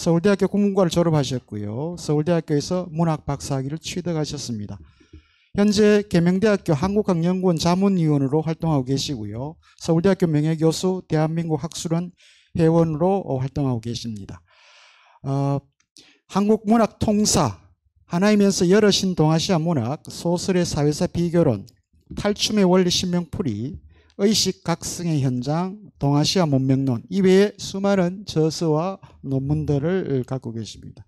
서울대학교 국문과를 졸업하셨고요. 서울대학교에서 문학 박사학위를 취득하셨습니다. 현재 계명대학교 한국학연구원 자문위원으로 활동하고 계시고요. 서울대학교 명예교수, 대한민국 학술원 회원으로 활동하고 계십니다. 한국문학 통사, 하나이면서 여럿인 동아시아 문학, 소설의 사회사 비교론, 탈춤의 원리 신명풀이, 의식 각성의 현장, 동아시아 문명론 이외에 수많은 저서와 논문들을 갖고 계십니다.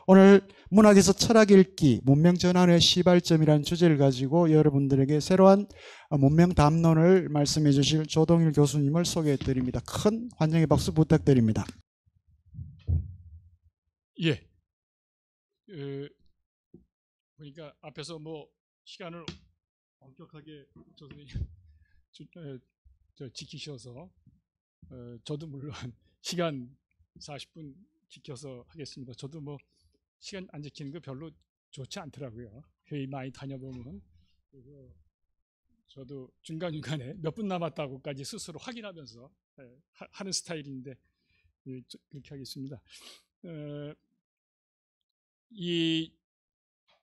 오늘 문학에서 철학 읽기, 문명 전환의 시발점이라는 주제를 가지고 여러분들에게 새로운 문명 담론을 말씀해 주실 조동일 교수님을 소개해 드립니다. 큰 환영의 박수 부탁드립니다. 예. 보니까 앞에서 뭐 시간을 엄격하게 지키셔서 저도 물론 시간 40분 지켜서 하겠습니다. 저도 뭐 시간 안 지키는 거 별로 좋지 않더라고요. 회의 많이 다녀보면. 그래서 저도 중간중간에 몇 분 남았다고까지 스스로 확인하면서 하는 스타일인데 그렇게 하겠습니다.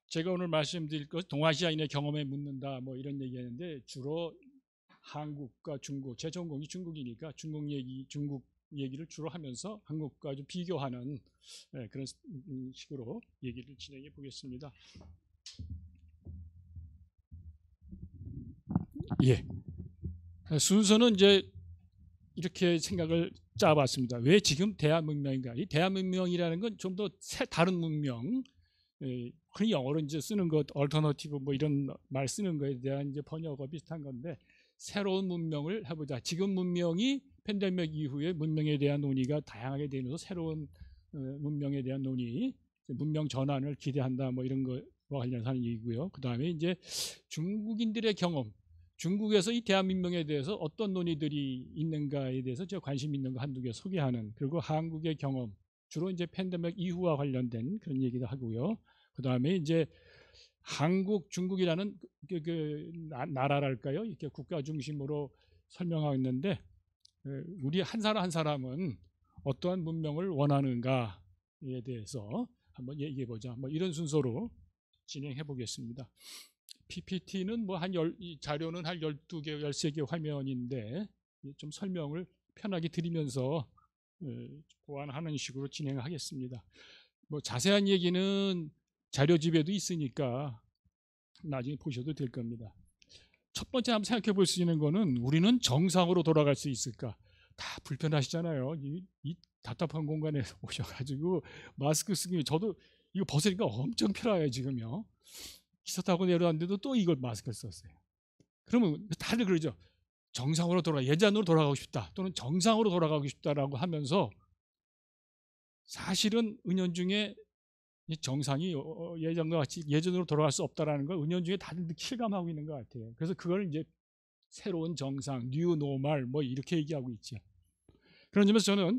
제가 오늘 말씀드릴 것 동아시아인의 경험에 묻는다 뭐 이런 얘기하는데 주로 한국과 중국, 제 전공이 중국이니까 중국 얘기를 주로 하면서 한국과 좀 비교하는 그런 식으로 얘기를 진행해 보겠습니다. 예. 순서는 이제 이렇게 생각을 짜봤습니다. 왜 지금 대한문명인가? 이 대한문명이라는 건 좀 더 다른 문명, 흔히 영어로 이제 쓰는 것, 얼터너티브 뭐 이런 말 쓰는 거에 대한 이제 번역어 비슷한 건데 새로운 문명을 해보자. 지금 문명이 팬데믹 이후에 문명에 대한 논의가 다양하게 되면서 새로운 문명에 대한 논의, 문명 전환을 기대한다 뭐 이런 거와 관련해서 하는 얘기고요. 그 다음에 이제 중국인들의 경험, 중국에서 이 대한민명에 대해서 어떤 논의들이 있는가에 대해서 제가 관심 있는 거 한두 개 소개하는, 그리고 한국의 경험, 주로 이제 팬데믹 이후와 관련된 그런 얘기도 하고요. 그 다음에 이제 한국, 중국이라는 나라랄까요? 이렇게 국가 중심으로 설명하고 있는데 우리 한 사람 한 사람은 어떠한 문명을 원하는가에 대해서 한번 얘기해 보자. 뭐 이런 순서로 진행해 보겠습니다. PPT는 뭐 자료는 한 12개, 13개 화면인데 좀 설명을 편하게 드리면서 보완하는 식으로 진행하겠습니다. 뭐 자세한 얘기는 자료집에도 있으니까 나중에 보셔도 될 겁니다. 첫 번째 한번 생각해 볼 수 있는 거는 우리는 정상으로 돌아갈 수 있을까? 다 불편하시잖아요. 이 답답한 공간에 오셔가지고 마스크 쓰기, 저도 이거 벗으니까 엄청 편해요 지금요. 기차 타고 내려왔는데도 또 이걸 마스크를 썼어요. 그러면 다들 그러죠. 정상으로 예전으로 돌아가고 싶다, 또는 정상으로 돌아가고 싶다라고 하면서 사실은 은연중에 정상이 예전과 같이 예전으로 돌아갈 수 없다라는 걸 은연중에 다들 실감하고 있는 것 같아요. 그래서 그걸 이제 새로운 정상, 뉴 노멀 뭐 이렇게 얘기하고 있죠. 그런 점에서 저는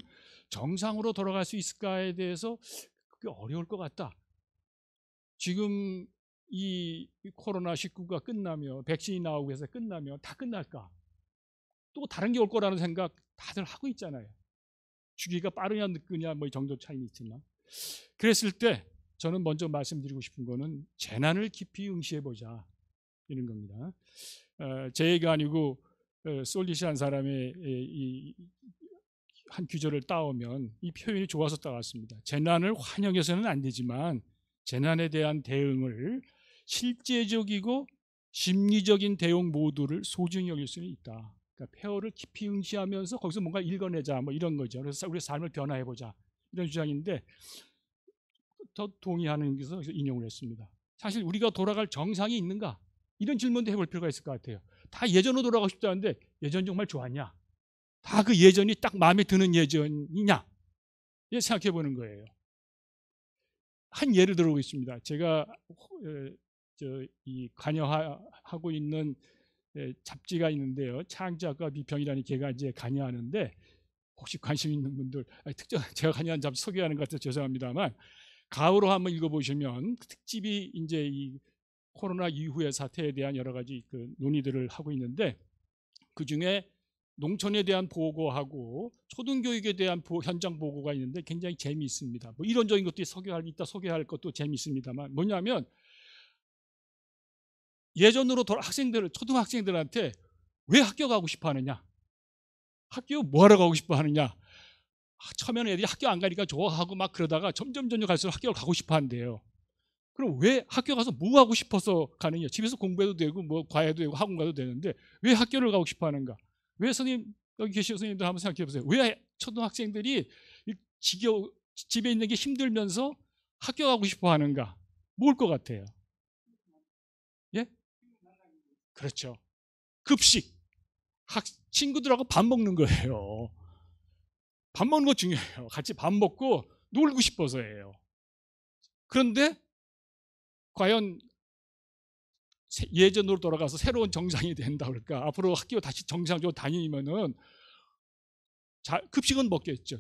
정상으로 돌아갈 수 있을까에 대해서 그게 어려울 것 같다. 지금 이 코로나19가 끝나면, 백신이 나오고 해서 끝나면 다 끝날까? 또 다른 게 올 거라는 생각 다들 하고 있잖아요. 주기가 빠르냐 늦느냐 뭐 이 정도 차이는 있지만, 그랬을 때 저는 먼저 말씀드리고 싶은 거는 재난을 깊이 응시해보자 이런 겁니다. 제 얘기가 아니고 솔리시한 사람의 한 규절을 따오면 이 표현이 좋아서 따왔습니다. 재난을 환영해서는 안 되지만 재난에 대한 대응을 실제적이고 심리적인 대응 모두를 소중히 여길 수는 있다. 그러니까 폐허를 깊이 응시하면서 거기서 뭔가 읽어내자 뭐 이런 거죠. 그래서 우리 삶을 변화해보자 이런 주장인데 더 동의하는 것에서 인용을 했습니다. 사실 우리가 돌아갈 정상이 있는가? 이런 질문도 해볼 필요가 있을 것 같아요. 다 예전으로 돌아가고 싶다는데 예전 정말 좋았냐? 다 그 예전이 딱 마음에 드는 예전이냐? 이렇게 생각해 보는 거예요. 한 예를 들어보겠습니다. 제가 이 관여하고 있는 잡지가 있는데요. 창작과 비평이라는 걔가 이제 관여하는데, 혹시 관심 있는 분들, 특정 제가 관여한 잡지 소개하는 것 같아서 죄송합니다만 가으로 한번 읽어보시면 특집이 이제 이 코로나 이후의 사태에 대한 여러 가지 그 논의들을 하고 있는데, 그 중에 농촌에 대한 보고하고 초등교육에 대한 현장 보고가 있는데 굉장히 재미있습니다. 뭐 이론적인 것도 이따 소개할 것도 재미있습니다만 뭐냐면 예전으로 초등학생들한테 왜 학교 가고 싶어 하느냐? 학교 뭐하러 가고 싶어 하느냐? 처음에는 애들이 학교 안 가니까 좋아하고 막 그러다가 점점 갈수록 학교를 가고 싶어 한대요. 그럼 왜 학교 가서 뭐 하고 싶어서 가느냐? 집에서 공부해도 되고 뭐 과외도 되고 학원 가도 되는데 왜 학교를 가고 싶어 하는가? 왜 선생님, 여기 계신 선생님들 한번 생각해 보세요. 왜 초등학생들이 집에 있는 게 힘들면서 학교 가고 싶어 하는가? 뭘 것 같아요? 예? 그렇죠. 급식. 친구들하고 밥 먹는 거예요. 밥 먹는 거 중요해요. 같이 밥 먹고 놀고 싶어서예요. 그런데 과연 예전으로 돌아가서 새로운 정상이 된다 그럴까? 앞으로 학교 다시 정상적으로 다니면은 급식은 먹겠죠.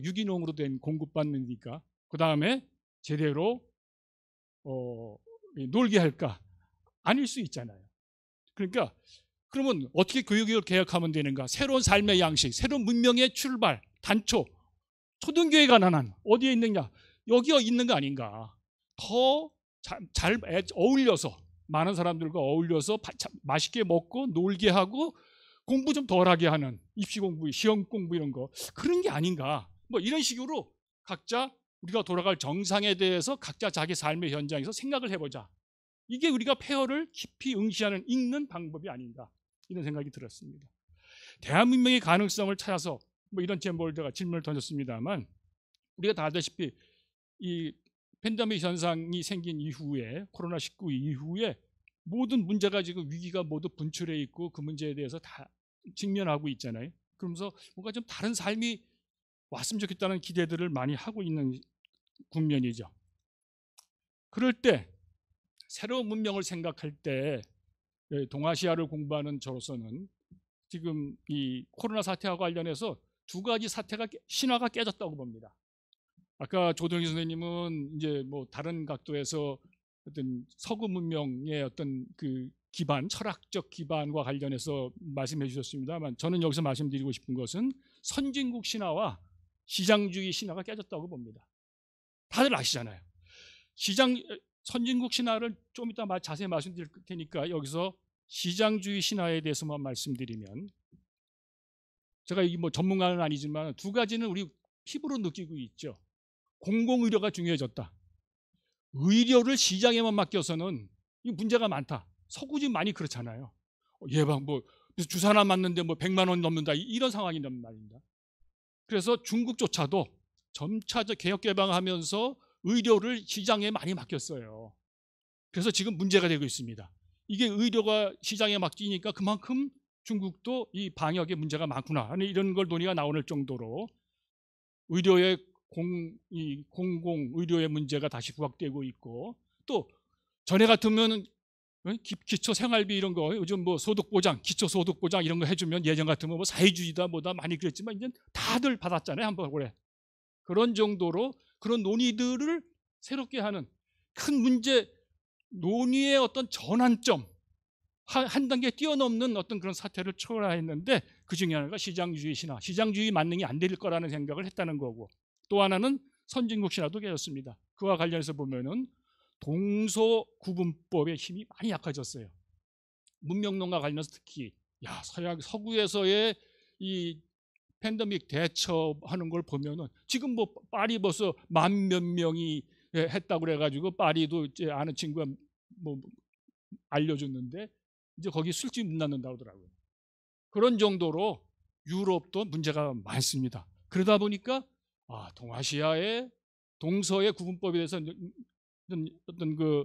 유기농으로 된 공급받으니까. 그 다음에 제대로 놀게 할까? 아닐 수 있잖아요. 그러니까 그러면 어떻게 교육을 개혁하면 되는가? 새로운 삶의 양식, 새로운 문명의 출발, 단초, 초등교회가 나난 어디에 있느냐? 여기 있는 거 아닌가? 더 잘 어울려서 많은 사람들과 어울려서 맛있게 먹고 놀게 하고 공부 좀 덜하게 하는 입시 공부, 시험 공부 이런 거 그런 게 아닌가? 뭐 이런 식으로 각자 우리가 돌아갈 정상에 대해서 각자 자기 삶의 현장에서 생각을 해보자. 이게 우리가 폐허를 깊이 응시하는 읽는 방법이 아닌가 이런 생각이 들었습니다. 대한문명의 가능성을 찾아서 뭐 이런 제목을 제가 질문을 던졌습니다만 우리가 다 알다시피 이 팬데믹 현상이 생긴 이후에 코로나19 이후에 모든 문제가 지금 위기가 모두 분출해 있고 그 문제에 대해서 다 직면하고 있잖아요. 그러면서 뭔가 좀 다른 삶이 왔으면 좋겠다는 기대들을 많이 하고 있는 국면이죠. 그럴 때 새로운 문명을 생각할 때 동아시아를 공부하는 저로서는 지금 이 코로나 사태와 관련해서 두 가지 신화가 깨졌다고 봅니다. 아까 조동희 선생님은 이제 뭐 다른 각도에서 어떤 서구 문명의 어떤 그 기반, 철학적 기반과 관련해서 말씀해 주셨습니다만 저는 여기서 말씀드리고 싶은 것은 선진국 신화와 시장주의 신화가 깨졌다고 봅니다. 다들 아시잖아요. 선진국 신화를 좀 이따 자세히 말씀드릴 테니까 여기서 시장주의 신화에 대해서만 말씀드리면 제가 이게 뭐 전문가는 아니지만 두 가지는 우리 피부로 느끼고 있죠. 공공의료가 중요해졌다. 의료를 시장에만 맡겨서는 이 문제가 많다. 서구지 많이 그렇잖아요. 예방 뭐 주사 하나 맞는데 뭐 100만 원 넘는다 이런 상황이란 말입니다. 그래서 중국조차도 점차적 개혁 개방하면서 의료를 시장에 많이 맡겼어요. 그래서 지금 문제가 되고 있습니다. 이게 의료가 시장에 맡기니까 그만큼 중국도 이 방역에 문제가 많구나 하는 이런 걸 논의가 나올 정도로 의료의 공공 의료의 문제가 다시 부각되고 있고 또 전에 같으면 기초 생활비 이런 거 요즘 뭐 소득 보장, 기초 소득 보장 이런 거 해주면 예전 같으면 뭐 사회주의다 뭐다 많이 그랬지만 이제 다들 받았잖아요 한 번에. 그런 정도로 그런 논의들을 새롭게 하는 큰 문제 논의의 어떤 전환점 한 단계 뛰어넘는 어떤 그런 사태를 초월했는데 그 중에 하나가 시장주의 신화, 시장주의 만능이 안 될 거라는 생각을 했다는 거고 또 하나는 선진국 신화도 깨졌습니다. 그와 관련해서 보면은 동서구분법의 힘이 많이 약해졌어요. 문명론과 관련해서 특히 서구에서의 이 팬데믹 대처하는 걸 보면은 지금 뭐 파리 벌써 10,000 몇 명이 했다고 그래가지고 파리도 이제 아는 친구가 뭐 알려줬는데 이제 거기 술집 문 닫는다고 하더라고요. 그런 정도로 유럽도 문제가 많습니다. 그러다 보니까 동아시아의 동서의 구분법에 대해서 어떤 그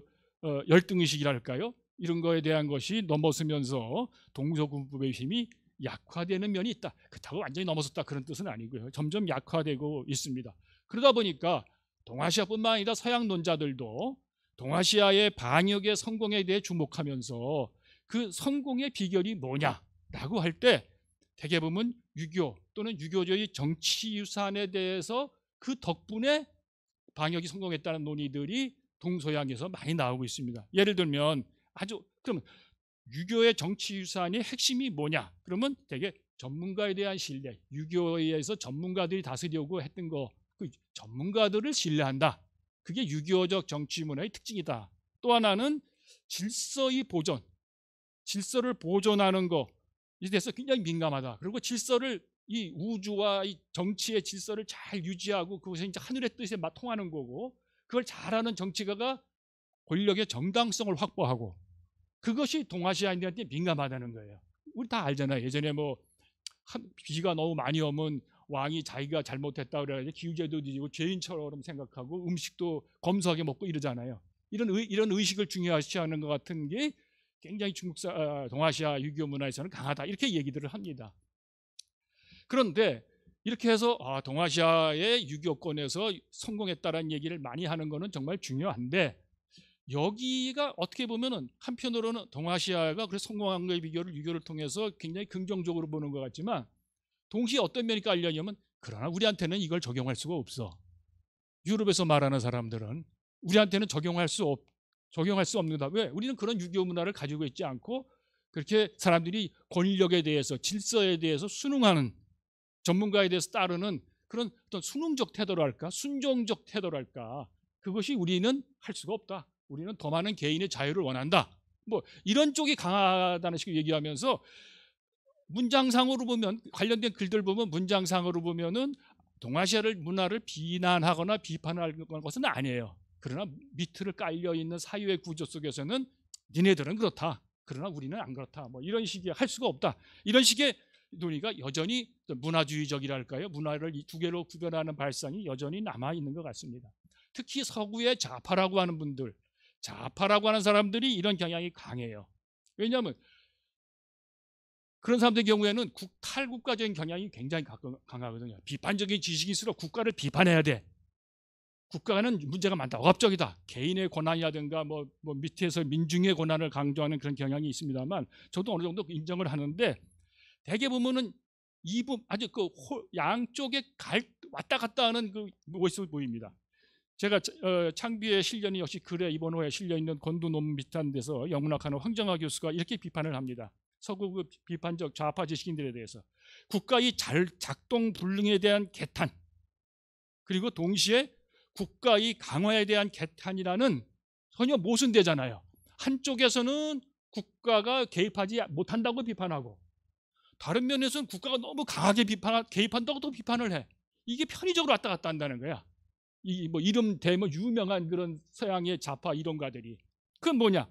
열등의식이랄까요? 이런 거에 대한 것이 넘어서면서 동서구분법의 힘이 약화되는 면이 있다. 그렇다고 완전히 넘어섰다 그런 뜻은 아니고요. 점점 약화되고 있습니다. 그러다 보니까 동아시아뿐만 아니라 서양 논자들도 동아시아의 방역의 성공에 대해 주목하면서 그 성공의 비결이 뭐냐라고 할 때 대개 보면 유교 또는 유교적인 정치 유산에 대해서 그 덕분에 방역이 성공했다는 논의들이 동서양에서 많이 나오고 있습니다. 예를 들면 그러면 유교의 정치 유산의 핵심이 뭐냐? 그러면 되게 전문가에 대한 신뢰, 유교에 의해서 전문가들이 다스리려고 했던 거, 그 전문가들을 신뢰한다. 그게 유교적 정치 문화의 특징이다. 또 하나는 질서의 보존, 질서를 보존하는 거, 이 대해서 굉장히 민감하다. 그리고 질서를, 이 우주와 이 정치의 질서를 잘 유지하고 그것이 이제 하늘의 뜻에 통하는 거고, 그걸 잘하는 정치가가 권력의 정당성을 확보하고, 그것이 동아시아인들한테 민감하다는 거예요. 우리 다 알잖아요. 예전에 뭐 비가 너무 많이 오면 왕이 자기가 잘못했다 그래가지고 기우제도 지고 죄인처럼 생각하고 음식도 검소하게 먹고 이러잖아요. 이런 의식을 중요시하는 것 같은 게 굉장히 동아시아 유교 문화에서는 강하다, 이렇게 얘기들을 합니다. 그런데 이렇게 해서 동아시아의 유교권에서 성공했다라는 얘기를 많이 하는 거는 정말 중요한데, 여기가 어떻게 보면은 한편으로는 동아시아가 그래서 성공한 거의 비결을 유교를 통해서 굉장히 긍정적으로 보는 것 같지만, 동시에 어떤 면이 깔려냐면, 그러나 우리한테는 이걸 적용할 수가 없어. 유럽에서 말하는 사람들은 우리한테는 적용할 수 없는다. 왜? 우리는 그런 유교 문화를 가지고 있지 않고, 그렇게 사람들이 권력에 대해서, 질서에 대해서 순응하는, 전문가에 대해서 따르는 그런 어떤 순응적 태도랄까, 순종적 태도랄까, 그것이 우리는 할 수가 없다. 우리는 더 많은 개인의 자유를 원한다. 뭐 이런 쪽이 강하다는 식으로 얘기하면서, 문장상으로 보면, 관련된 글들 보면 문장상으로 보면은 동아시아를 문화를 비난하거나 비판하는 것은 아니에요. 그러나 밑을 깔려 있는 사유의 구조 속에서는 니네들은 그렇다, 그러나 우리는 안 그렇다, 뭐 이런 식의 할 수가 없다, 이런 식의 논의가 여전히 문화주의적이랄까요, 문화를 이 두 개로 구별하는 발상이 여전히 남아 있는 것 같습니다. 특히 서구의 좌파라고 하는 분들, 좌파라고 하는 사람들이 이런 경향이 강해요. 왜냐하면 그런 사람들의 경우에는 탈국가적인 경향이 굉장히 강하거든요. 비판적인 지식일수록 국가를 비판해야 돼. 국가는 문제가 많다, 억압적이다, 개인의 권한이라든가 뭐 밑에서 민중의 권한을 강조하는 그런 경향이 있습니다만, 저도 어느 정도 인정을 하는데, 대개 보면은 아주 양쪽에 왔다 갔다 하는 그 모습을 보입니다. 제가 창비에 실려는, 역시 글에 이번호에 실려 있는 권두 논문 비슷한 데서 영문학하는 황정하 교수가 이렇게 비판을 합니다. 서구 비판적 좌파 지식인들에 대해서 국가의 작동 불능에 대한 개탄, 그리고 동시에 국가의 강화에 대한 개탄이라는 전혀 모순되잖아요. 한쪽에서는 국가가 개입하지 못한다고 비판하고, 다른 면에서는 국가가 너무 강하게 개입한다고 또 비판을 해. 이게 편의적으로 왔다 갔다 한다는 거야. 이 뭐 이름 대뭐 유명한 그런 서양의 좌파 이론가들이, 그건 뭐냐?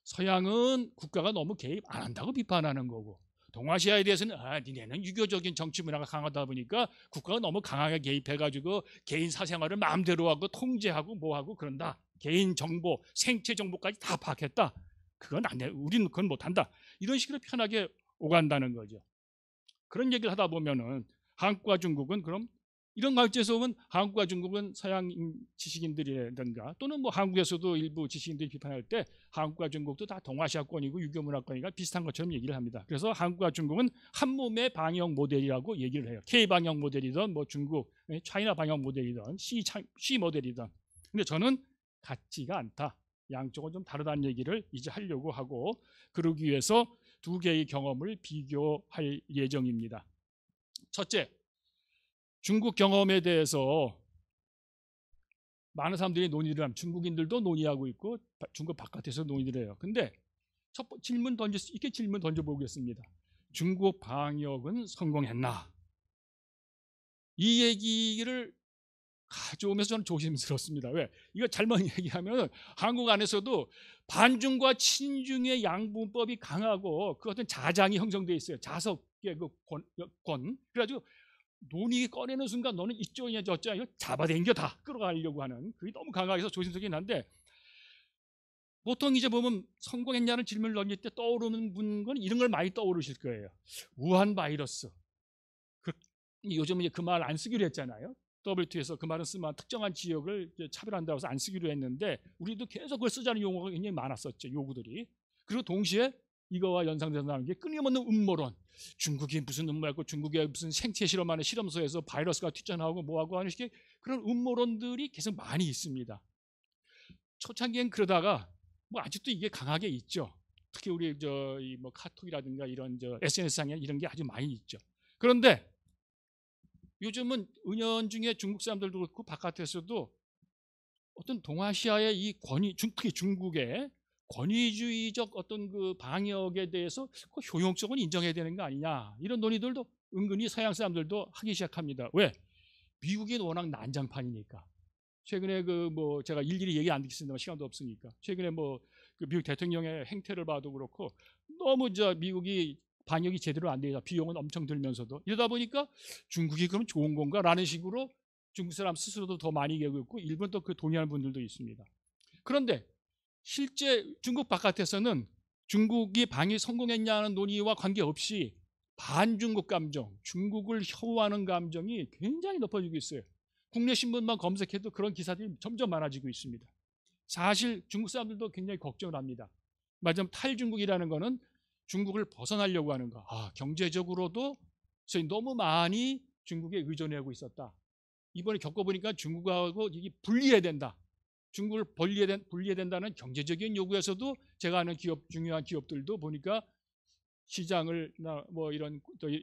서양은 국가가 너무 개입 안 한다고 비판하는 거고, 동아시아에 대해서는 니네는 유교적인 정치 문화가 강하다 보니까 국가가 너무 강하게 개입해가지고 개인 사생활을 마음대로 하고 통제하고 뭐하고 그런다, 개인 정보, 생체 정보까지 다 파악했다, 그건 안 돼, 우리는 그건 못한다, 이런 식으로 편하게 오간다는 거죠. 그런 얘기를 하다 보면은 한국과 중국은, 그럼 이런 관점에서 보면 한국과 중국은 서양 지식인들이라든가, 또는 뭐 한국에서도 일부 지식인들이 비판할 때 한국과 중국도 다 동아시아권이고 유교 문화권이니까 비슷한 것처럼 얘기를 합니다. 그래서 한국과 중국은 한 몸의 방역 모델이라고 얘기를 해요. K 방역 모델이든 뭐 중국 차이나 방역 모델이든 C 모델이든. 근데 저는 같지가 않다, 양쪽은 좀 다르다는 얘기를 이제 하려고 하고, 그러기 위해서 두 개의 경험을 비교할 예정입니다. 첫째, 중국 경험에 대해서 많은 사람들이 논의를 합니다. 중국인들도 논의하고 있고 중국 바깥에서 논의를 해요. 근데 질문 던져보겠습니다. 중국 방역은 성공했나? 이 얘기를 가져오면서 저는 조심스럽습니다. 왜? 이거 잘못 얘기하면 한국 안에서도 반중과 친중의 양분법이 강하고 그 어떤 자장이 형성되어 있어요. 자석의 그 권. 그래가지고 논의 꺼내는 순간 너는 이쪽이냐 저쪽이냐 잡아당겨 다 끌어가려고 하는, 그게 너무 강하게 조심스럽긴 한데, 보통 이제 보면 성공했냐는 질문을 던질 때 떠오르는 분은 이런 걸 많이 떠오르실 거예요. 우한 바이러스. 요즘 이제 그 말 안 쓰기로 했잖아요. WTO에서 그 말을 쓰면 특정한 지역을 차별한다고 해서 안 쓰기로 했는데, 우리도 계속 그걸 쓰자는 용어가 굉장히 많았었죠, 요구들이. 그리고 동시에 이거와 연상돼서 나오는 게 끊임없는 음모론. 중국이 무슨 음모였고 중국의 무슨 생체 실험하는 실험소에서 바이러스가 튀어나오고 뭐하고 하는 식의 그런 음모론들이 계속 많이 있습니다. 초창기엔 그러다가 뭐 아직도 이게 강하게 있죠. 특히 우리 뭐 카톡이라든가 이런 SNS상에 이런 게 아주 많이 있죠. 그런데 요즘은 은연중에 중국 사람들도 그렇고 바깥에서도 어떤 동아시아의 이 특히 중국의 권위주의적 어떤 그 방역에 대해서 그 효용성은 인정해야 되는 거 아니냐, 이런 논의들도 은근히 서양 사람들도 하기 시작합니다. 왜? 미국이 워낙 난장판이니까. 최근에 뭐 제가 일일이 얘기 안 듣겠습니다만 시간도 없으니까, 최근에 뭐 그 미국 대통령의 행태를 봐도 그렇고 너무 미국이 방역이 제대로 안 되다, 비용은 엄청 들면서도, 이러다 보니까 중국이 그럼 좋은 건가라는 식으로 중국 사람 스스로도 더 많이 얘기하고 있고, 일본 또 그 동의하는 분들도 있습니다. 그런데 실제 중국 바깥에서는 중국이 방역이 성공했냐는 논의와 관계없이 반중국 감정, 중국을 혐오하는 감정이 굉장히 높아지고 있어요. 국내 신문만 검색해도 그런 기사들이 점점 많아지고 있습니다. 사실 중국 사람들도 굉장히 걱정을 합니다. 말하자면 탈중국이라는 거는 중국을 벗어나려고 하는 거. 경제적으로도 너무 많이 중국에 의존하고 있었다. 이번에 겪어보니까 중국하고 이게 분리해야 된다. 중국을 분리해야 된다는 경제적인 요구에서도 제가 아는 중요한 기업들도 보니까 시장을 뭐 이런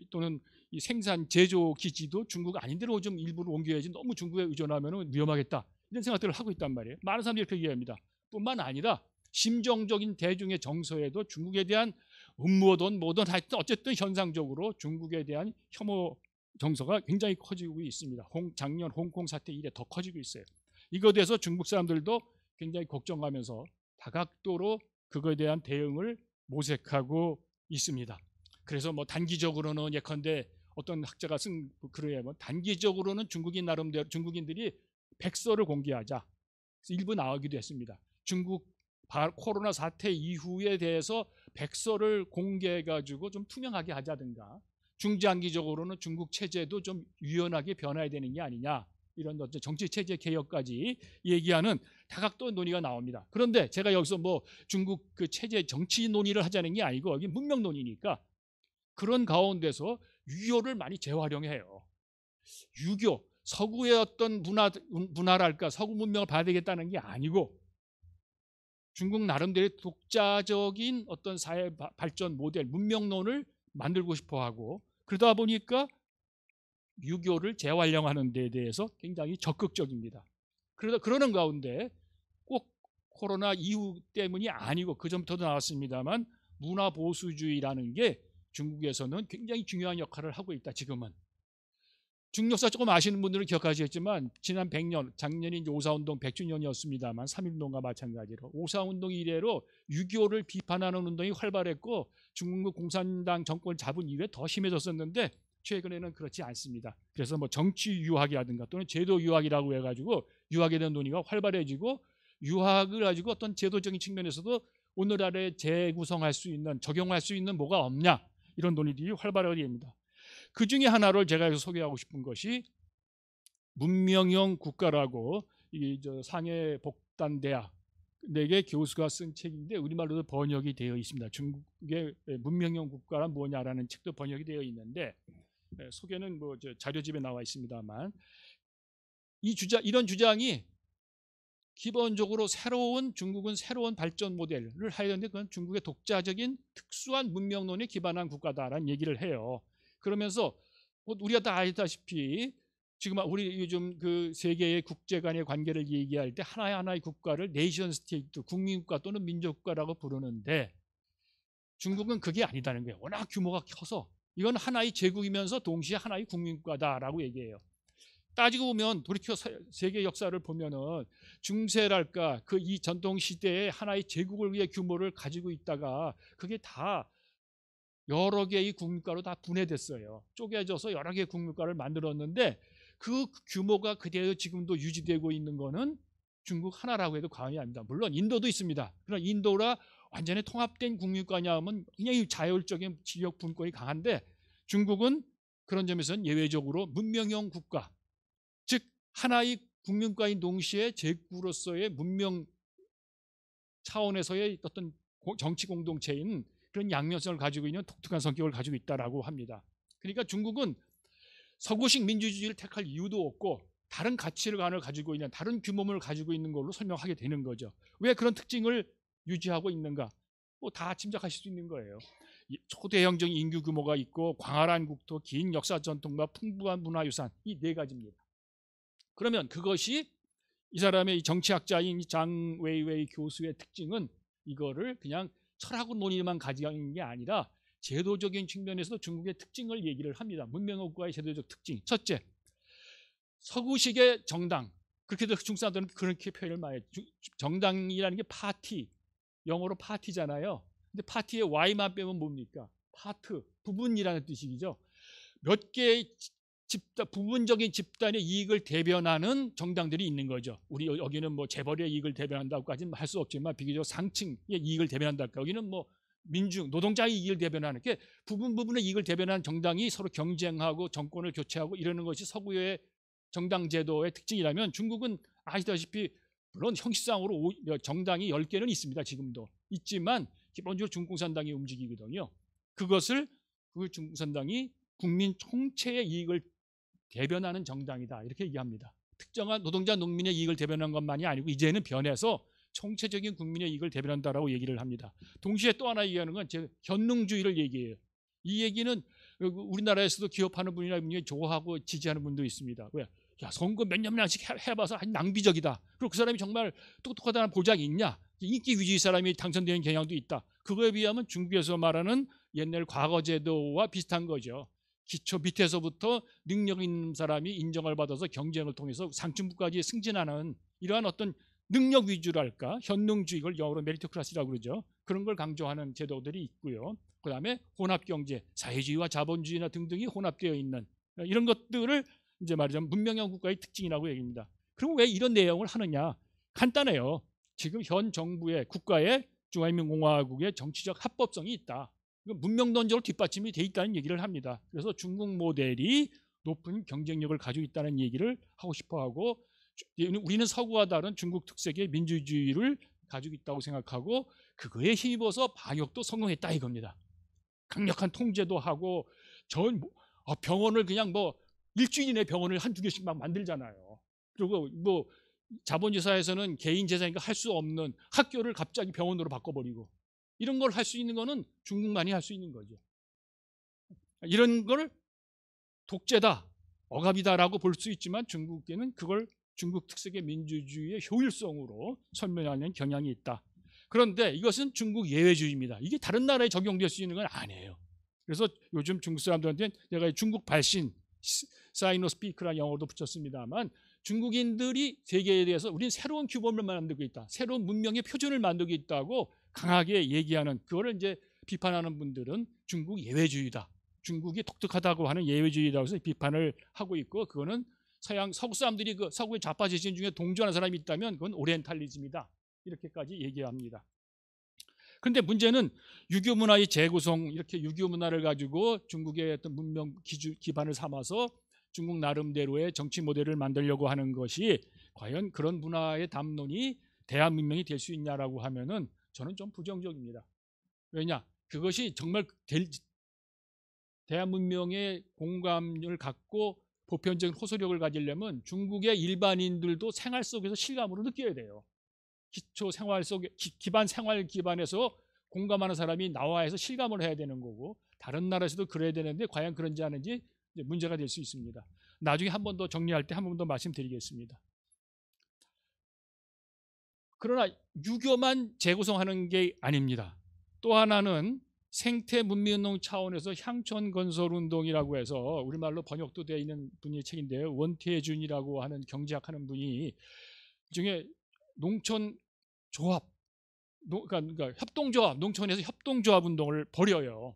또는 이 생산 제조 기지도 중국 아닌 데로 좀 일부러 옮겨야지, 너무 중국에 의존하면 위험하겠다, 이런 생각들을 하고 있단 말이에요. 많은 사람들이 이렇게 얘기합니다. 뿐만 아니라 심정적인 대중의 정서에도 중국에 대한 음모든 뭐든 하여튼 어쨌든 현상적으로 중국에 대한 혐오 정서가 굉장히 커지고 있습니다. 작년 홍콩 사태 이래 더 커지고 있어요. 이거에 대해서 중국 사람들도 굉장히 걱정하면서 다각도로 그거에 대한 대응을 모색하고 있습니다. 그래서 뭐 단기적으로는 예컨대 어떤 학자가 쓴 글에 뭐 단기적으로는 중국인들이 백서를 공개하자, 일부 나오기도 했습니다. 중국 코로나 사태 이후에 대해서 백서를 공개해가지고 좀 투명하게 하자든가, 중장기적으로는 중국 체제도 좀 유연하게 변화해야 되는 게 아니냐, 이런 정치 체제 개혁까지 얘기하는 다각도 논의가 나옵니다. 그런데 제가 여기서 뭐 중국 그 체제 정치 논의를 하자는 게 아니고, 여기 문명 논의니까 그런 가운데서 유교를 많이 재활용해요. 유교, 서구의 어떤 문화랄까, 서구 문명을 봐야 되겠다는 게 아니고 중국 나름대로의 독자적인 어떤 사회 발전 모델, 문명론을 만들고 싶어하고, 그러다 보니까 유교를 재활용하는 데 대해서 굉장히 적극적입니다. 그러는 가운데 꼭 코로나 이후 때문이 아니고 그 전부터도 나왔습니다만 문화 보수주의라는 게 중국에서는 굉장히 중요한 역할을 하고 있다. 지금은 중국 역사 조금 아시는 분들은 기억하시겠지만 지난 100년, 작년이 이제 오사운동 100주년이었습니다만 3.1운동과 마찬가지로 오사운동 이래로 유교를 비판하는 운동이 활발했고 중국 공산당 정권을 잡은 이후에 더 심해졌었는데 최근에는 그렇지 않습니다. 그래서 뭐 정치 유학이라든가 또는 제도 유학이라고 해가지고 유학에 대한 논의가 활발해지고, 유학을 가지고 어떤 제도적인 측면에서도 오늘날에 재구성할 수 있는, 적용할 수 있는 뭐가 없냐, 이런 논의들이 활발하게 됩니다. 그 중에 하나를 제가 여기서 소개하고 싶은 것이 문명형 국가라고, 이 상해 복단대학 4개 교수가 쓴 책인데 우리말로도 번역이 되어 있습니다. 중국의 문명형 국가란 뭐냐라는 책도 번역이 되어 있는데, 소개는 뭐 자료집에 나와 있습니다만, 이런 주장이 기본적으로 중국은 새로운 발전 모델을 해야 되는데 그건 중국의 독자적인 특수한 문명론에 기반한 국가다라는 얘기를 해요. 그러면서 우리가 다 알다시피 지금 우리 요즘 그 세계의 국제 간의 관계를 얘기할 때 하나의 국가를 네이션 스테이트, 국민국가 또는 민족국가라고 부르는데 중국은 그게 아니다는 거예요. 워낙 규모가 커서 이건 하나의 제국이면서 동시에 하나의 국민국가다라고 얘기해요. 따지고 보면 돌이켜 세계 역사를 보면은 중세랄까 그 이 전통 시대에 하나의 제국을 위해 규모를 가지고 있다가 그게 다 여러 개의 국민국가로 다 분해됐어요. 쪼개져서 여러 개의 국민국가를 만들었는데 그 규모가 그대로 지금도 유지되고 있는 거는 중국 하나라고 해도 과언이 아닙니다. 물론 인도도 있습니다. 그러나 인도라 완전히 통합된 국민국가냐 하면 굉장히 자율적인 지역 분권이 강한데 중국은 그런 점에서는 예외적으로 문명형 국가, 즉 하나의 국민국가인 동시에 제국으로서의 문명 차원에서의 어떤 정치 공동체인 그런 양면성을 가지고 있는 독특한 성격을 가지고 있다라고 합니다. 그러니까 중국은 서구식 민주주의를 택할 이유도 없고 다른 가치관을 가지고 있는, 다른 규모를 가지고 있는 걸로 설명하게 되는 거죠. 왜 그런 특징을 유지하고 있는가? 뭐 다 짐작하실 수 있는 거예요. 초대형적인 인구 규모가 있고 광활한 국토, 긴 역사 전통과 풍부한 문화유산, 이 네 가지입니다. 그러면 그것이 이 사람의 정치학자인 장 웨이웨이 교수의 특징은 이거를 그냥 철학으로 논의만 가져가는 게 아니라 제도적인 측면에서도 중국의 특징을 얘기를 합니다. 문명국가의 제도적 특징. 첫째, 서구식의 정당. 그렇게도 중국 사람들은 그렇게 표현을 많이 해요. 정당이라는 게 파티, 영어로 파티잖아요. 근데 파티의 Y만 빼면 뭡니까? 파트, 부분이라는 뜻이죠. 몇 개의 집단, 부분적인 집단의 이익을 대변하는 정당들이 있는 거죠. 우리 여기는 뭐 재벌의 이익을 대변한다고까지는 할 수 없지만 비교적 상층의 이익을 대변한다고. 여기는 뭐 민중, 노동자의 이익을 대변하는 게 부분의 이익을 대변하는 정당이 서로 경쟁하고 정권을 교체하고 이러는 것이 서구의 정당 제도의 특징이라면 중국은 아시다시피 물론 형식상으로 정당이 10개는 있습니다. 지금도 있지만 기본적으로 중공산당이 움직이거든요. 그것을 그 중공산당이 국민 총체의 이익을 대변하는 정당이다 이렇게 얘기합니다. 특정한 노동자 농민의 이익을 대변하는 것만이 아니고 이제는 변해서 총체적인 국민의 이익을 대변한다라고 얘기를 합니다. 동시에 또 하나 얘기하는 건 현능주의를 얘기해요. 이 얘기는 우리나라에서도 기업하는 분이나 좋아하고 지지하는 분도 있습니다. 왜? 야, 선거 몇 년씩 해봐서 낭비적이다. 그리고 그 사람이 정말 똑똑하다는 보장이 있냐? 인기 위주의 사람이 당선되는 경향도 있다. 그거에 비하면 중국에서 말하는 옛날 과거 제도와 비슷한 거죠. 기초 밑에서부터 능력 있는 사람이 인정을 받아서 경쟁을 통해서 상층부까지 승진하는 이러한 어떤 능력 위주랄까, 현능주의, 이걸 영어로 메리토크라시라고 그러죠. 그런 걸 강조하는 제도들이 있고요. 그 다음에 혼합경제, 사회주의와 자본주의나 등등이 혼합되어 있는 이런 것들을 이제 말하자면 문명형 국가의 특징이라고 얘기합니다. 그럼 왜 이런 내용을 하느냐? 간단해요. 지금 현 정부의 국가의 중화인민공화국의 정치적 합법성이 있다. 문명론적으로 뒷받침이 돼 있다는 얘기를 합니다. 그래서 중국 모델이 높은 경쟁력을 가지고 있다는 얘기를 하고 싶어하고 우리는 서구와 다른 중국 특색의 민주주의를 가지고 있다고 생각하고 그거에 힘입어서 방역도 성공했다 이겁니다. 강력한 통제도 하고 병원을 그냥 뭐 일주일 이내 병원을 한두 개씩 막 만들잖아요. 그리고 뭐 자본주의 사회에서는 개인 재산이니까 할 수 없는 학교를 갑자기 병원으로 바꿔버리고 이런 걸 할 수 있는 거는 중국만이 할 수 있는 거죠. 이런 걸 독재다, 억압이다라고 볼 수 있지만 중국에는 그걸 중국 특색의 민주주의의 효율성으로 설명하는 경향이 있다. 그런데 이것은 중국 예외주의입니다. 이게 다른 나라에 적용될 수 있는 건 아니에요. 그래서 요즘 중국 사람들한테 내가 중국 발신, 사이노스피크라는 영어도 붙였습니다만 중국인들이 세계에 대해서 우리는 새로운 규범을 만들고 있다. 새로운 문명의 표준을 만들고 있다고 강하게 얘기하는 그거를 이제 비판하는 분들은 중국 예외주의다. 중국이 독특하다고 하는 예외주의라고 해서 비판을 하고 있고 그거는 서구 사람들이 그 서구의 좌파 지진 중에 동조하는 사람이 있다면 그건 오리엔탈리즘이다. 이렇게까지 얘기합니다. 그런데 문제는 유교 문화의 재구성, 이렇게 유교 문화를 가지고 중국의 어떤 문명 기반을 삼아서 중국 나름대로의 정치 모델을 만들려고 하는 것이 과연 그런 문화의 담론이 대한 문명이 될 수 있냐라고 하면은 저는 좀 부정적입니다. 왜냐? 그것이 정말 대한 문명의 공감을 갖고 보편적인 호소력을 가지려면 중국의 일반인들도 생활 속에서 실감으로 느껴야 돼요. 기초 생활 속에 기반 생활 기반에서 공감하는 사람이 나와서 실감을 해야 되는 거고 다른 나라에서도 그래야 되는데 과연 그런지 아닌지 문제가 될 수 있습니다. 나중에 한 번 더 정리할 때 한 번 더 말씀드리겠습니다. 그러나 유교만 재구성하는 게 아닙니다. 또 하나는 생태 문명운동 차원에서 향천 건설 운동이라고 해서 우리말로 번역도 되어 있는 분의 책인데요. 원태준이라고 하는 경제학 하는 분이 중에 농촌 조합, 그러니까 협동조합, 농촌에서 협동조합 운동을 벌여요.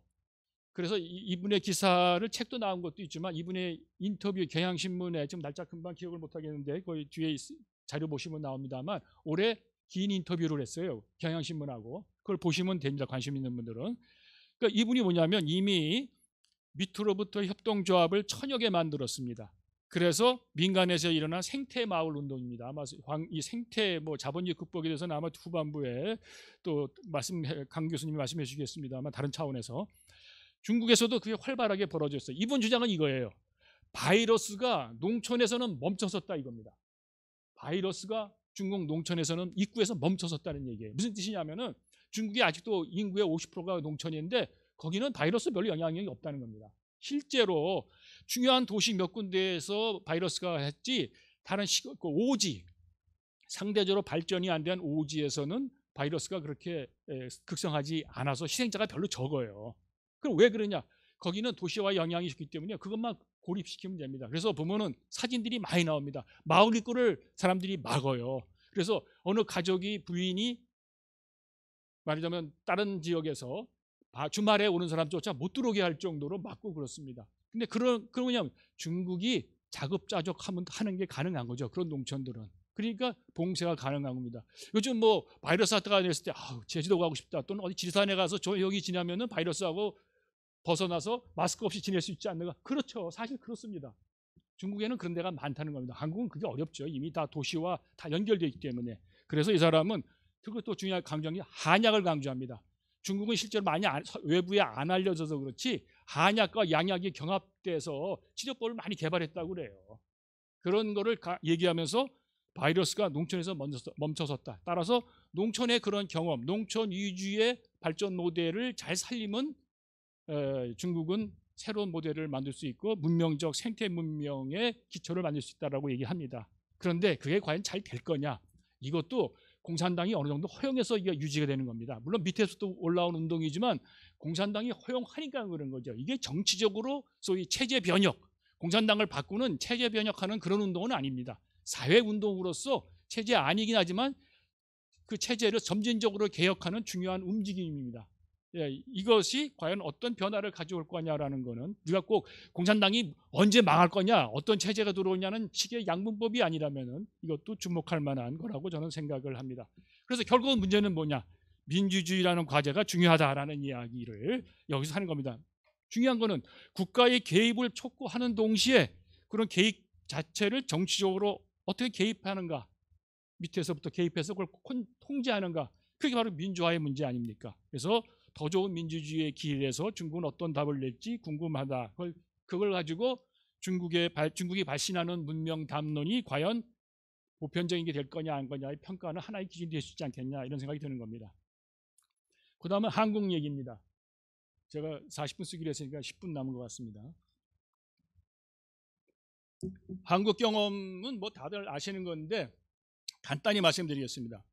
그래서 이분의 기사를 책도 나온 것도 있지만 이분의 인터뷰 경향신문에 지금 날짜 금방 기억을 못하겠는데 거기 뒤에 자료 보시면 나옵니다만 올해 긴 인터뷰를 했어요. 경향신문하고. 그걸 보시면 됩니다. 관심 있는 분들은. 그러니까 이분이 뭐냐면 이미 밑으로부터 협동조합을 1000여 개 만들었습니다. 그래서 민간에서 일어난 생태마을 운동입니다. 아마 이 생태 자본주의 극복에 대해서는 아마 후반부에 또 강 교수님이 말씀해 주시겠습니다만 다른 차원에서 중국에서도 그게 활발하게 벌어졌어요. 이분 주장은 이거예요. 바이러스가 농촌에서는 멈춰섰다 이겁니다. 바이러스가 중국 농촌에서는 입구에서 멈춰섰다는 얘기예요. 무슨 뜻이냐면은 중국이 아직도 인구의 50%가 농촌인데 거기는 바이러스 별로 영향력이 없다는 겁니다. 실제로 중요한 도시 몇 군데에서 바이러스가 했지 다른 오지, 상대적으로 발전이 안 된 오지에서는 바이러스가 그렇게 극성하지 않아서 희생자가 별로 적어요. 그럼 왜 그러냐? 거기는 도시와 영향이 있기 때문에 그것만 고립시키면 됩니다. 그래서 보면은 사진들이 많이 나옵니다. 마을 입구를 사람들이 막어요. 그래서 어느 가족이 부인이 말하자면 다른 지역에서 주말에 오는 사람조차 못 들어오게 할 정도로 막고 그렇습니다. 근데 그러냐면 중국이 자급자족하면 하는 게 가능한 거죠. 그런 농촌들은. 그러니까 봉쇄가 가능한 겁니다. 요즘 뭐 바이러스 사태가 됐을 때 제주도 가고 싶다 또는 어디 지리산에 가서 여기 지나면은 바이러스하고 벗어나서 마스크 없이 지낼 수 있지 않는가? 그렇죠. 사실 그렇습니다. 중국에는 그런 데가 많다는 겁니다. 한국은 그게 어렵죠. 이미 다 도시와 다 연결되어 있기 때문에. 그래서 이 사람은 그것도 중요한 강조한 게 한약을 강조합니다. 중국은 실제로 많이 외부에 안 알려져서 그렇지 한약과 양약이 경합돼서 치료법을 많이 개발했다고 그래요. 그런 거를 얘기하면서 바이러스가 농촌에서 멈춰섰다. 따라서 농촌의 그런 경험, 농촌 위주의 발전 모델을 잘 살리면 중국은 새로운 모델을 만들 수 있고 문명적 생태 문명의 기초를 만들 수 있다라고 얘기합니다. 그런데 그게 과연 잘 될 거냐? 이것도 공산당이 어느 정도 허용해서 이게 유지가 되는 겁니다. 물론 밑에서도 올라온 운동이지만 공산당이 허용하니까 그런 거죠. 이게 정치적으로 소위 체제 변혁, 공산당을 바꾸는 체제 변혁하는 그런 운동은 아닙니다. 사회 운동으로서 체제 아니긴 하지만 그 체제를 점진적으로 개혁하는 중요한 움직임입니다. 이것이 과연 어떤 변화를 가져올 거냐라는 거는 우리가 꼭 공산당이 언제 망할 거냐, 어떤 체제가 들어오냐는 식의 양분법이 아니라면은 이것도 주목할 만한 거라고 저는 생각을 합니다. 그래서 결국 문제는 뭐냐? 민주주의라는 과제가 중요하다라는 이야기를 여기서 하는 겁니다. 중요한 거는 국가의 개입을 촉구하는 동시에 그런 개입 자체를 정치적으로 어떻게 개입하는가, 밑에서부터 개입해서 그걸 통제하는가, 그게 바로 민주화의 문제 아닙니까? 그래서 더 좋은 민주주의의 길에서 중국은 어떤 답을 낼지 궁금하다. 그걸 가지고 중국이 발신하는 문명 담론이 과연 보편적인 게 될 거냐 안 거냐의 평가는 하나의 기준이 될 수 있지 않겠냐 이런 생각이 드는 겁니다. 그 다음은 한국 얘기입니다. 제가 40분 쓰기로 했으니까 10분 남은 것 같습니다. 한국 경험은 뭐 다들 아시는 건데 간단히 말씀드리겠습니다.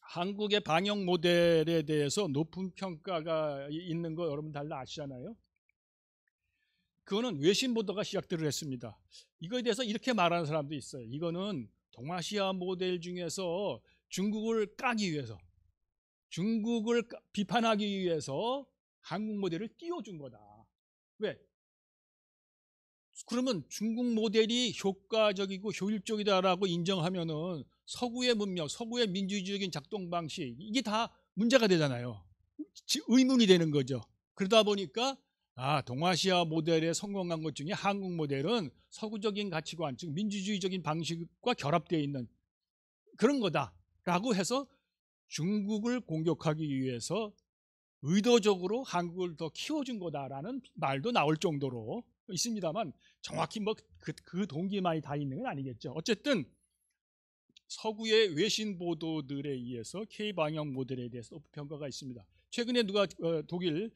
한국의 방역 모델에 대해서 높은 평가가 있는 거 여러분 다 아시잖아요. 그거는 외신 보도가 시작들을 했습니다. 이거에 대해서 이렇게 말하는 사람도 있어요. 이거는 동아시아 모델 중에서 중국을 까기 위해서, 중국을 비판하기 위해서 한국 모델을 띄워준 거다. 왜? 그러면 중국 모델이 효과적이고 효율적이다라고 인정하면은 서구의 문명, 서구의 민주주의적인 작동 방식 이게 다 문제가 되잖아요. 의문이 되는 거죠. 그러다 보니까 동아시아 모델에 성공한 것 중에 한국 모델은 서구적인 가치관, 즉 민주주의적인 방식과 결합되어 있는 그런 거다라고 해서 중국을 공격하기 위해서 의도적으로 한국을 더 키워준 거다라는 말도 나올 정도로 있습니다만 정확히 뭐 그 동기만이 다 있는 건 아니겠죠. 어쨌든 서구의 외신 보도들에 의해서 K-방역 모델에 대해서 평가가 있습니다. 최근에 누가 독일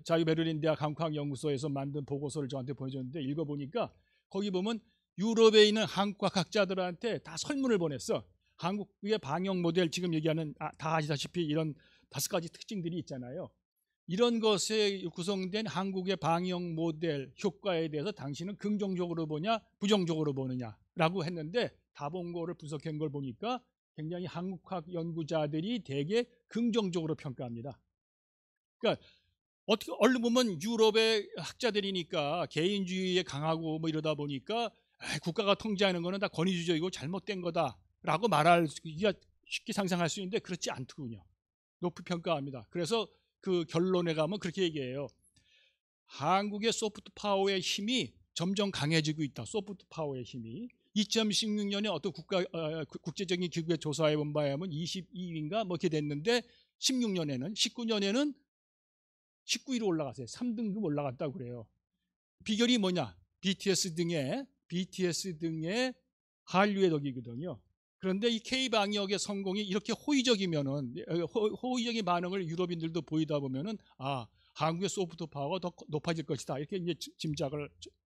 자유베를린 대학 한국학연구소에서 만든 보고서를 저한테 보여줬는데 읽어보니까 거기 보면 유럽에 있는 한국과 학자들한테 다 설문을 보냈어. 한국의 방역 모델 지금 얘기하는 다 아시다시피 이런 5가지 특징들이 있잖아요. 이런 것에 구성된 한국의 방역 모델 효과에 대해서 당신은 긍정적으로 보냐 부정적으로 보느냐라고 했는데 다 본 거를 분석한 걸 보니까 굉장히 한국학 연구자들이 되게 긍정적으로 평가합니다. 그러니까 어떻게 얼른 보면 유럽의 학자들이니까 개인주의에 강하고 뭐 이러다 보니까 국가가 통제하는 거는 다 권위주의고 잘못된 거다라고 말할 수가 쉽게 상상할 수 있는데 그렇지 않더군요. 높이 평가합니다. 그래서 그 결론에 가면 그렇게 얘기해요. 한국의 소프트 파워의 힘이 점점 강해지고 있다. 소프트 파워의 힘이 2016년에 어떤 국제적인 기구의 조사해 본 바에 하면 22위인가 뭐 이렇게 됐는데 19년에는 19위로 올라갔어요. 3등급 올라갔다고 그래요. 비결이 뭐냐? BTS 등의 한류의 덕이거든요. 그런데 이 K 방역의 성공이 이렇게 호의적이면은 호의적인 반응을 유럽인들도 보이다 보면은 한국의 소프트 파워가 더 높아질 것이다 이렇게 이제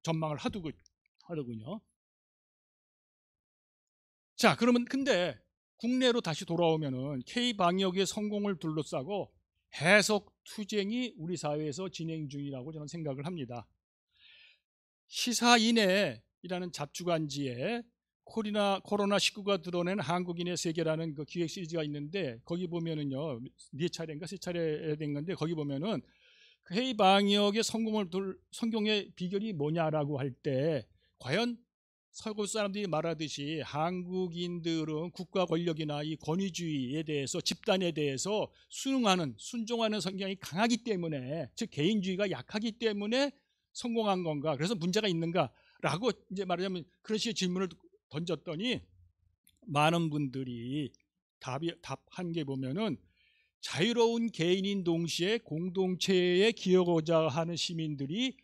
전망을 하더군요. 자, 그러면 근데 국내로 다시 돌아오면은 K 방역의 성공을 둘러싸고 해석 투쟁이 우리 사회에서 진행 중이라고 저는 생각을 합니다. 시사인해이라는 잡주간지에 코로나19가 드러낸 한국인의 세계라는 그 기획 시리즈가 있는데 거기 보면은요 4차례인가 3차례 된 건데 거기 보면은 K 방역의 성공의 비결이 뭐냐라고 할 때 과연 서구 사람들이 말하듯이 한국인들은 국가 권력이나 이 권위주의에 대해서 집단에 대해서 순종하는 성향이 강하기 때문에 즉 개인주의가 약하기 때문에 성공한 건가? 그래서 문제가 있는가라고 이제 말하자면 그런 식의 질문을 던졌더니 많은 분들이 답한 게 보면은 자유로운 개인인 동시에 공동체에 기여하고자 하는 시민들이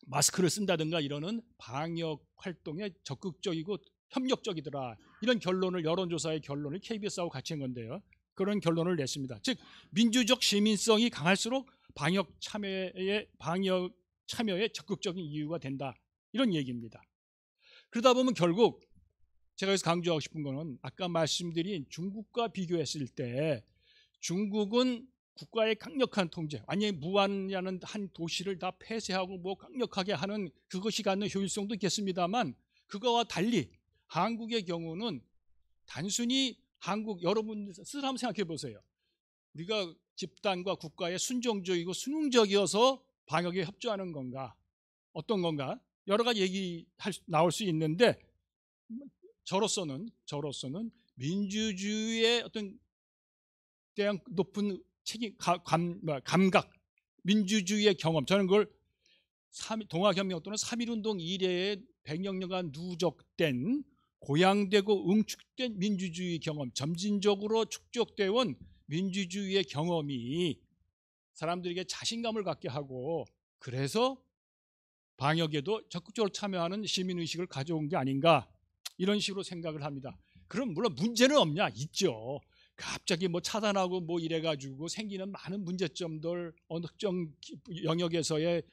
마스크를 쓴다든가 이러는 방역 활동에 적극적이고 협력적이더라. 이런 결론을 여론조사의 결론을 KBS하고 같이 한 건데요. 그런 결론을 냈습니다. 즉 민주적 시민성이 강할수록 방역 참여에 적극적인 이유가 된다. 이런 얘기입니다. 그러다 보면 결국 제가 여기서 강조하고 싶은 거는 아까 말씀드린 중국과 비교했을 때 중국은 국가의 강력한 통제, 완전히 무안이라는 한 도시를 다 폐쇄하고 뭐 강력하게 하는 그것이 갖는 효율성도 있겠습니다만 그거와 달리 한국의 경우는 단순히 여러분 스스로 한번 생각해 보세요. 우리가 집단과 국가에 순종적이고 순응적이어서 방역에 협조하는 건가? 어떤 건가? 여러 가지 나올 수 있는데 저로서는 민주주의의 어떤 대한 높은 감각, 민주주의의 경험, 저는 그걸 동아혁명 또는 3.1운동 이래에 100여 년간 누적된 고양되고 응축된 민주주의 경험, 점진적으로 축적되어 온 민주주의의 경험이 사람들에게 자신감을 갖게 하고 그래서 방역에도 적극적으로 참여하는 시민의식을 가져온 게 아닌가 이런 식으로 생각을 합니다. 그럼 물론 문제는 없냐? 있죠. 갑자기 뭐 차단하고 뭐 이래가지고 생기는 많은 문제점들 어느 특정 영역에서의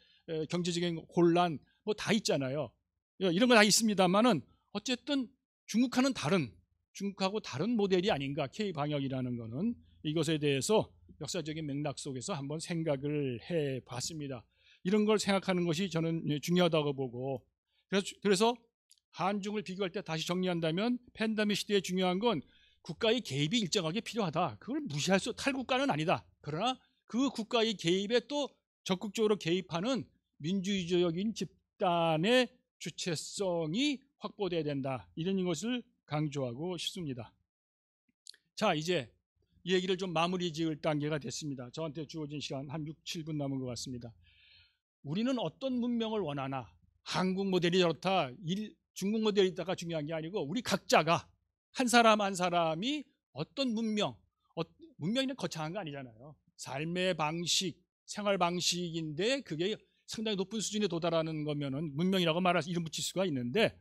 경제적인 혼란 뭐 다 있잖아요. 이런 거 다 있습니다만은 어쨌든 중국하고 다른 모델이 아닌가 K 방역이라는 거는 이것에 대해서 역사적인 맥락 속에서 한번 생각을 해봤습니다. 이런 걸 생각하는 것이 저는 중요하다고 보고 그래서 한중을 비교할 때 다시 정리한다면 팬데믹 시대에 중요한 건 국가의 개입이 일정하게 필요하다. 그걸 무시할 수 탈국가는 아니다. 그러나 그 국가의 개입에 또 적극적으로 개입하는 민주주의적인 집단의 주체성이 확보돼야 된다. 이런 것을 강조하고 싶습니다. 자, 이제 이 얘기를 좀 마무리 지을 단계가 됐습니다. 저한테 주어진 시간 한 6, 7분 남은 것 같습니다. 우리는 어떤 문명을 원하나 한국 모델이 저렇다, 중국 모델이다가 중요한 게 아니고 우리 각자가 한 사람 한 사람이 어떤 문명이는 거창한 거 아니잖아요. 삶의 방식, 생활 방식인데 그게 상당히 높은 수준에 도달하는 거면은 문명이라고 말할 이름 붙일 수가 있는데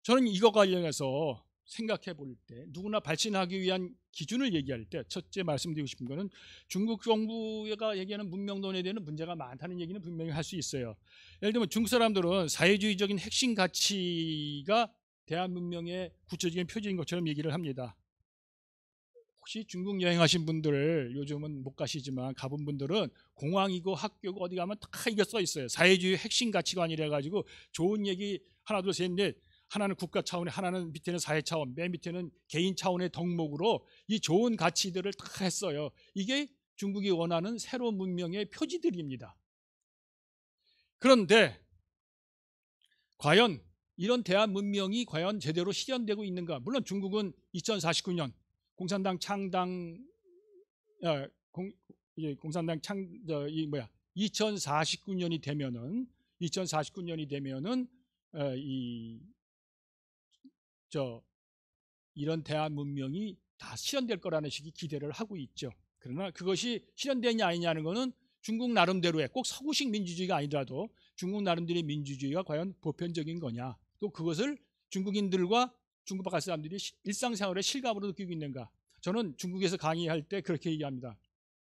저는 이거 관련해서 생각해 볼 때 누구나 발전하기 위한 기준을 얘기할 때 첫째 말씀드리고 싶은 거는 중국 정부가 얘기하는 문명론에 대한 문제가 많다는 얘기는 분명히 할 수 있어요. 예를 들면 중국 사람들은 사회주의적인 핵심 가치가 대한 문명의 구체적인 표지인 것처럼 얘기를 합니다. 혹시 중국 여행하신 분들 요즘은 못 가시지만 가본 분들은 공항이고 학교고 어디 가면 다 이게 써 있어요. 사회주의 핵심 가치관이라 가지고 좋은 얘기 하나 둘 셋 넷 하나는 국가 차원에 하나는 밑에는 사회 차원 맨 밑에는 개인 차원의 덕목으로 이 좋은 가치들을 다 했어요. 이게 중국이 원하는 새로운 문명의 표지들입니다. 그런데 과연 이런 대한 문명이 과연 제대로 실현되고 있는가? 물론 중국은 2049년 공산당 창당 2049년이 되면은 이런 대한 문명이 다 실현될 거라는 식의 기대를 하고 있죠. 그러나 그것이 실현되냐 아니냐는 것은 중국 나름대로의 꼭 서구식 민주주의가 아니더라도 중국 나름대로의 민주주의가 과연 보편적인 거냐, 또 그것을 중국인들과 중국 바깥 사람들이 일상생활에 실감으로 느끼고 있는가? 저는 중국에서 강의할 때 그렇게 얘기합니다.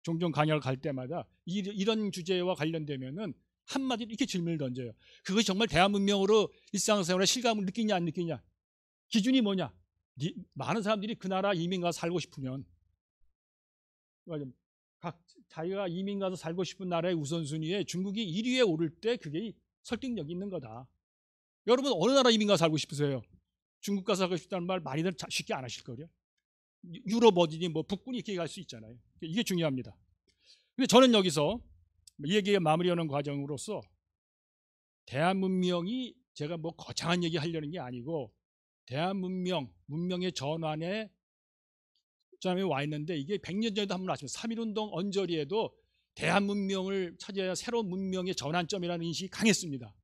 종종 강연을 갈 때마다 이런 주제와 관련되면은 한마디로 이렇게 질문을 던져요. 그것이 정말 대한 문명으로 일상생활에 실감을 느끼냐 안 느끼냐? 기준이 뭐냐? 많은 사람들이 그 나라 이민 가서 살고 싶으면 자기가 이민 가서 살고 싶은 나라의 우선순위에 중국이 1위에 오를 때 그게 설득력이 있는 거다. 여러분 어느 나라 이민 가서 살고 싶으세요? 중국 가서 살고 싶다는 말 많이들 쉽게 안 하실 거예요. 유럽 어디니 뭐 북군이 이렇게 갈 수 있잖아요. 이게 중요합니다. 근데 저는 여기서 이 얘기에 마무리하는 과정으로서 대한 문명이 제가 뭐 거창한 얘기 하려는 게 아니고 대한 문명의 전환에 와 있는데 이게 100년 전에도 한번 아시면 3.1운동 언저리에도 대한 문명을 찾아야 새로운 문명의 전환점이라는 인식이 강했습니다.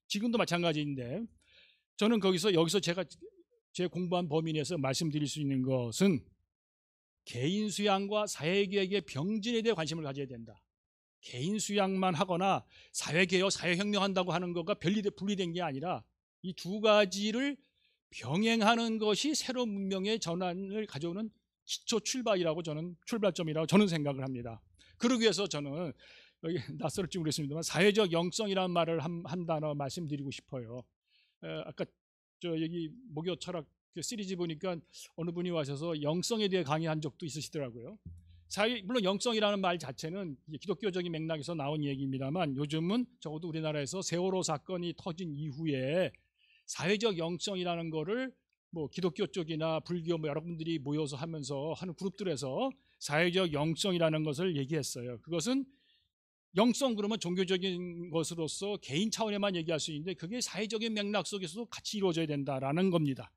지금도 마찬가지인데 저는 여기서 제가 제 공부한 범위 내에서 말씀드릴 수 있는 것은 개인 수양과 사회개혁의 병진에 대해 관심을 가져야 된다. 개인 수양만 하거나 사회개혁, 사회혁명한다고 하는 것과 분리된 게 아니라 이 두 가지를 병행하는 것이 새로운 문명의 전환을 가져오는 기초 출발점이라고 저는 생각을 합니다. 그러기 위해서 저는 여기 낯설을지 모르겠습니다만 사회적 영성이라는 말을 한 단어 말씀드리고 싶어요. 아까 여기 목요 철학 시리즈 보니까 어느 분이 와셔서 영성에 대해 강의한 적도 있으시더라고요. 물론 영성이라는 말 자체는 기독교적인 맥락에서 나온 얘기입니다만 요즘은 적어도 우리나라에서 세월호 사건이 터진 이후에 사회적 영성이라는 거를 뭐 기독교 쪽이나 불교 뭐 여러분들이 모여서 하면서 하는 그룹들에서 사회적 영성이라는 것을 얘기했어요. 그것은 영성 그러면 종교적인 것으로서 개인 차원에만 얘기할 수 있는데 그게 사회적인 맥락 속에서도 같이 이루어져야 된다라는 겁니다.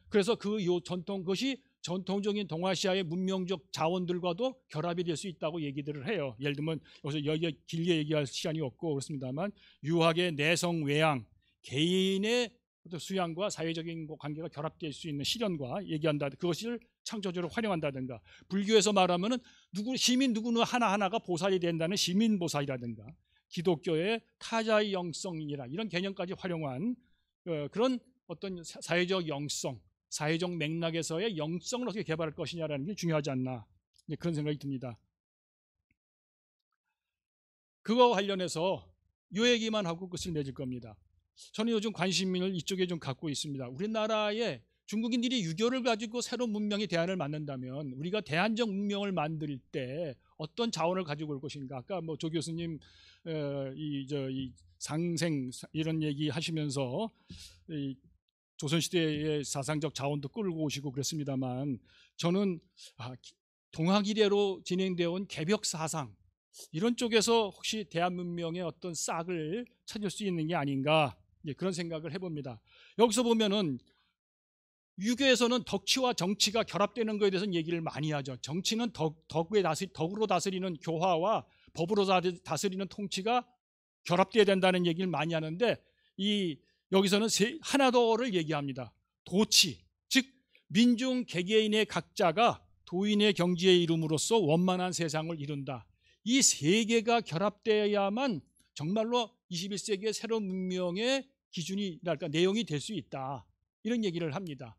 그래서 그것이 전통적인 동아시아의 문명적 자원들과도 결합이 될 수 있다고 얘기들을 해요. 예를 들면 여기서 길게 얘기할 시간이 없고 그렇습니다만 유학의 내성 외양, 개인의 수양과 사회적인 관계가 결합될 수 있는 실현과 얘기한다. 그것을 창조적으로 활용한다든가 불교에서 말하면은 시민 누구는 하나하나가 보살이 된다는 시민 보살이라든가 기독교의 타자의 영성이라 이런 개념까지 활용한 그런 어떤 사회적 영성, 사회적 맥락에서의 영성을 어떻게 개발할 것이냐라는 게 중요하지 않나 그런 생각이 듭니다. 그거와 관련해서 이 얘기만 하고 끝을 맺을 겁니다. 저는 요즘 관심을 이쪽에 좀 갖고 있습니다. 우리나라에 중국인들이 유교를 가지고 새로운 문명의 대안을 만든다면 우리가 대안적 문명을 만들 때 어떤 자원을 가지고 올 것인가? 아까 뭐 조 교수님 이 상생 이런 얘기 하시면서 조선시대의 사상적 자원도 끌고 오시고 그랬습니다만 저는 동학 이래로 진행되어 온 개벽 사상 이런 쪽에서 혹시 대한 문명의 어떤 싹을 찾을 수 있는 게 아닌가 그런 생각을 해봅니다. 여기서 보면은 유교에서는 덕치와 정치가 결합되는 것에 대해서는 얘기를 많이 하죠. 정치는 덕으로 다스리는 교화와 법으로 다스리는 통치가 결합돼야 된다는 얘기를 많이 하는데 여기서는 하나 더를 얘기합니다. 도치, 즉 민중 개개인의 각자가 도인의 경지에 이름으로써 원만한 세상을 이룬다. 이 세 개가 결합되어야만 정말로 21세기의 새로운 문명의 기준이랄까 내용이 될 수 있다. 이런 얘기를 합니다.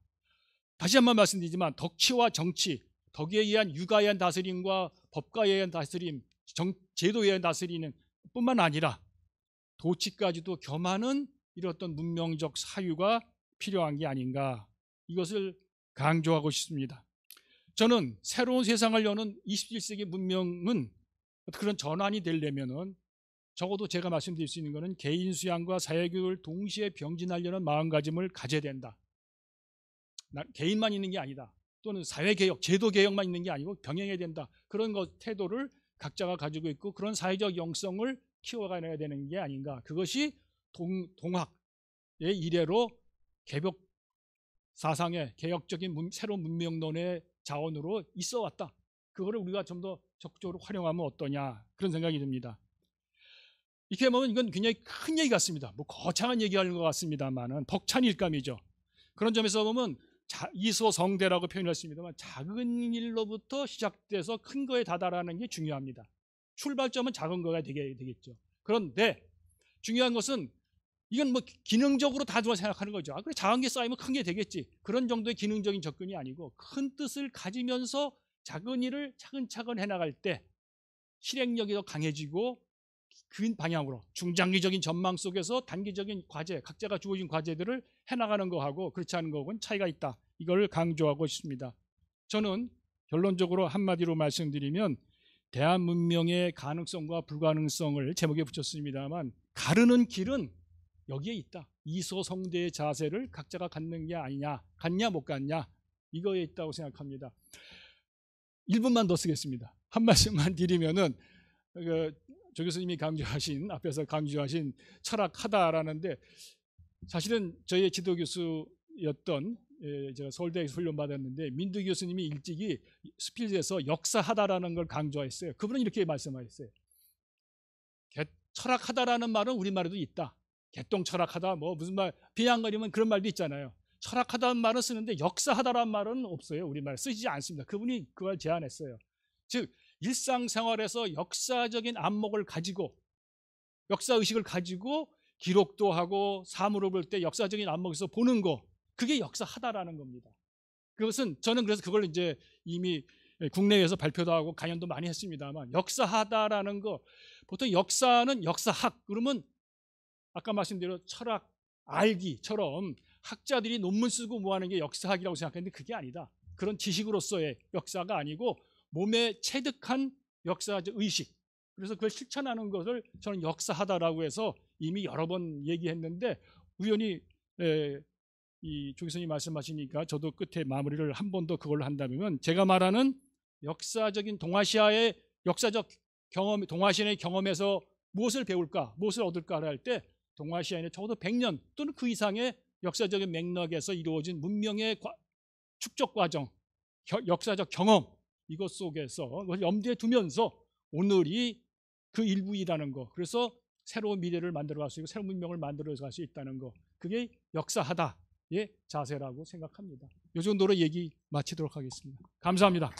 다시 한번 말씀드리지만 덕치와 정치, 덕에 의한 육아에 의한 다스림과 법가에 의한 다스림, 제도에 의한 다스리는 뿐만 아니라 도치까지도 겸하는 이런 어떤 문명적 사유가 필요한 게 아닌가 이것을 강조하고 싶습니다. 저는 새로운 세상을 여는 21세기 문명은 그런 전환이 되려면은 적어도 제가 말씀드릴 수 있는 것은 개인 수양과 사회교육을 동시에 병진하려는 마음가짐을 가져야 된다. 개인만 있는 게 아니다. 또는 사회개혁, 제도개혁만 있는 게 아니고 병행해야 된다. 그런 태도를 각자가 가지고 있고 그런 사회적 영성을 키워가야 되는 게 아닌가. 그것이 동학의 이래로 개벽 사상의 개혁적인 새로운 문명론의 자원으로 있어 왔다. 그거를 우리가 좀 더 적극적으로 활용하면 어떠냐 그런 생각이 듭니다. 이렇게 보면 이건 굉장히 큰 얘기 같습니다. 뭐 거창한 얘기하는 것 같습니다만은 벅찬 일감이죠. 그런 점에서 보면 이소성대라고 표현했습니다만 작은 일로부터 시작돼서 큰 거에 다다라는 게 중요합니다. 출발점은 작은 거가 되겠죠. 그런데 중요한 것은 이건 뭐 기능적으로 다 좋아 생각하는 거죠. 그래 작은 게 쌓이면 큰 게 되겠지. 그런 정도의 기능적인 접근이 아니고 큰 뜻을 가지면서 작은 일을 차근차근 해나갈 때 실행력이 더 강해지고 그 방향으로 중장기적인 전망 속에서 단기적인 과제, 각자가 주어진 과제들을 해나가는 거하고 그렇지 않은 거하고는 차이가 있다. 이걸 강조하고 싶습니다. 저는 결론적으로 한마디로 말씀드리면 대한 문명의 가능성과 불가능성을 제목에 붙였습니다만 가르는 길은 여기에 있다. 이소성대의 자세를 각자가 갖는 게 아니냐, 갖냐 못 갖냐 이거에 있다고 생각합니다. 1분만 더 쓰겠습니다. 한 말씀만 드리면은 조 교수님이 앞에서 강조하신 철학하다라는데 사실은 저희 지도 교수였던 제가 서울대에서 훈련받았는데 민두 교수님이 일찍이 스필드에서 역사하다라는 걸 강조했어요. 그분은 이렇게 말씀하셨어요. 철학하다라는 말은 우리말에도 있다. 개똥 철학하다 뭐 무슨 말 비양거리면 그런 말도 있잖아요. 철학하다는 말은 쓰는데 역사하다라는 말은 없어요. 우리말 쓰지 않습니다. 그분이 그걸 제안했어요. 즉 일상생활에서 역사적인 안목을 가지고 역사의식을 가지고 기록도 하고 사물을 볼 때 역사적인 안목에서 보는 거 그게 역사하다라는 겁니다. 그것은 저는 그래서 그걸 이제 이미 국내에서 발표도 하고 강연도 많이 했습니다만 역사하다라는 거 보통 역사는 역사학 그러면 아까 말씀드린 철학 알기처럼 학자들이 논문 쓰고 뭐 하는 게 역사학이라고 생각했는데 그게 아니다. 그런 지식으로서의 역사가 아니고 몸에 체득한 역사적 의식 그래서 그걸 실천하는 것을 저는 역사하다라고 해서 이미 여러 번 얘기했는데 우연히 이 조 교수님 말씀하시니까 저도 끝에 마무리를 한 번 더 그걸로 한다면 제가 말하는 역사적인 동아시아의 역사적 경험, 동아시아의 경험에서 무엇을 배울까, 무엇을 얻을까를 할 때 동아시아인의 적어도 100년 또는 그 이상의 역사적인 맥락에서 이루어진 문명의 축적 과정, 역사적 경험 이것 속에서 그걸 염두에 두면서 오늘이 그 일부이라는 거 그래서 새로운 미래를 만들어갈 수 있고 새로운 문명을 만들어갈 수 있다는 거 그게 역사하다의 자세라고 생각합니다. 이 정도로 얘기 마치도록 하겠습니다. 감사합니다.